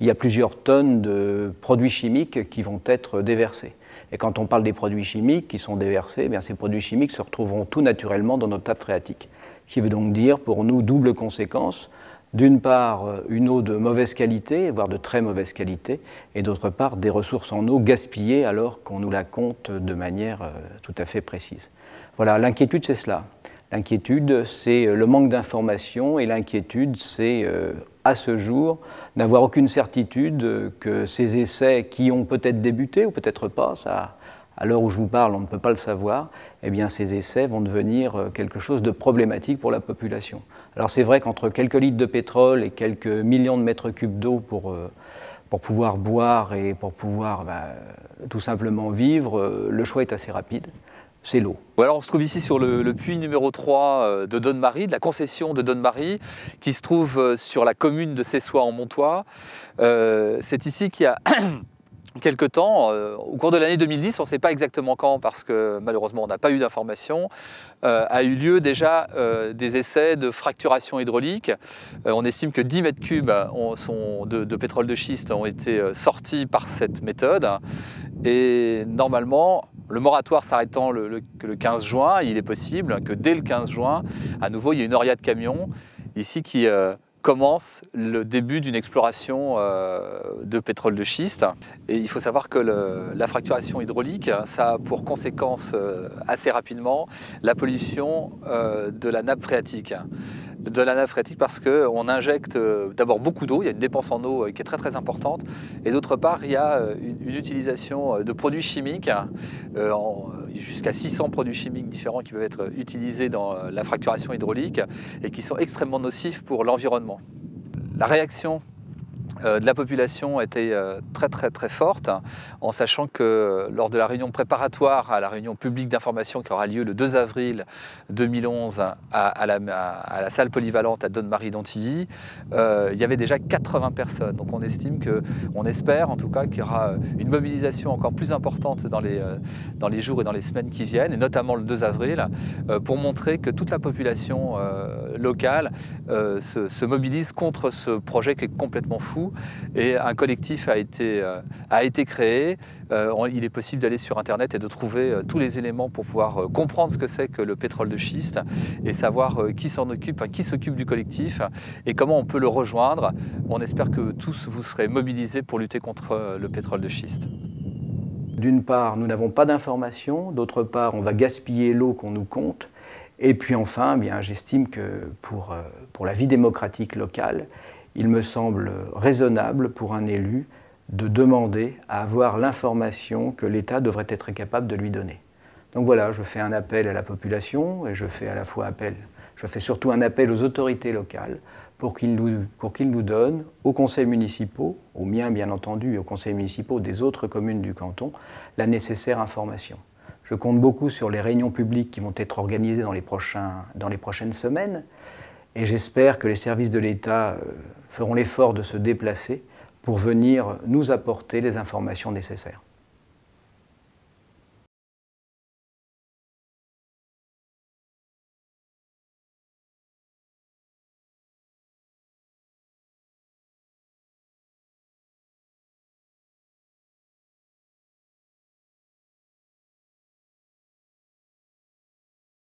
il y a plusieurs tonnes de produits chimiques qui vont être déversés. Et quand on parle des produits chimiques qui sont déversés, eh bien, ces produits chimiques se retrouveront tout naturellement dans notre nappe phréatique. Ce qui veut donc dire pour nous double conséquence. D'une part, une eau de mauvaise qualité, voire de très mauvaise qualité, et d'autre part, des ressources en eau gaspillées alors qu'on nous la compte de manière tout à fait précise. Voilà, l'inquiétude, c'est cela. L'inquiétude, c'est le manque d'informations, et l'inquiétude, c'est, à ce jour, n'avoir aucune certitude que ces essais qui ont peut-être débuté, ou peut-être pas, ça, à l'heure où je vous parle, on ne peut pas le savoir, eh bien ces essais vont devenir quelque chose de problématique pour la population. Alors c'est vrai qu'entre quelques litres de pétrole et quelques millions de mètres cubes d'eau pour pouvoir boire et pour pouvoir tout simplement vivre, le choix est assez rapide. C'est l'eau. Alors on se trouve ici sur le puits numéro 3 de Donne-Marie, de la concession de Donne-Marie, qui se trouve sur la commune de Cessois en Montois. C'est ici qu'il y a quelque temps, au cours de l'année 2010, on ne sait pas exactement quand, parce que malheureusement on n'a pas eu d'informations, a eu lieu déjà des essais de fracturation hydraulique. On estime que 10 mètres cubes de pétrole de schiste ont été sortis par cette méthode. Et normalement, le moratoire s'arrêtant le 15 juin, il est possible que dès le 15 juin, à nouveau, il y ait une oria de camions ici qui commence le début d'une exploration de pétrole de schiste. Et il faut savoir que la fracturation hydraulique, ça a pour conséquence assez rapidement la pollution de la nappe phréatique. De la nappe phréatique parce qu'on injecte d'abord beaucoup d'eau, il y a une dépense en eau qui est très très importante, et d'autre part il y a une utilisation de produits chimiques, jusqu'à 600 produits chimiques différents qui peuvent être utilisés dans la fracturation hydraulique et qui sont extrêmement nocifs pour l'environnement. La réaction de la population était très très très forte, en sachant que lors de la réunion préparatoire à la réunion publique d'information qui aura lieu le 2 avril 2011 à la salle polyvalente à Donne-Marie d'Antilly, il y avait déjà 80 personnes. Donc on espère en tout cas qu'il y aura une mobilisation encore plus importante dans les jours et dans les semaines qui viennent, et notamment le 2 avril, pour montrer que toute la population locale se mobilise contre ce projet qui est complètement fou. Et un collectif a été créé. Il est possible d'aller sur Internet et de trouver tous les éléments pour pouvoir comprendre ce que c'est que le pétrole de schiste et savoir qui s'en occupe, qui s'occupe du collectif et comment on peut le rejoindre. On espère que tous vous serez mobilisés pour lutter contre le pétrole de schiste. D'une part, nous n'avons pas d'informations. D'autre part, on va gaspiller l'eau qu'on nous compte. Et puis enfin, bien, j'estime que pour la vie démocratique locale, il me semble raisonnable pour un élu de demander à avoir l'information que l'État devrait être capable de lui donner. Donc voilà, je fais un appel à la population et je fais surtout un appel aux autorités locales pour qu'ils nous donnent, aux conseils municipaux, aux miens bien entendu, et aux conseils municipaux des autres communes du canton, la nécessaire information. Je compte beaucoup sur les réunions publiques qui vont être organisées dans les prochaines semaines. Et j'espère que les services de l'État feront l'effort de se déplacer pour venir nous apporter les informations nécessaires.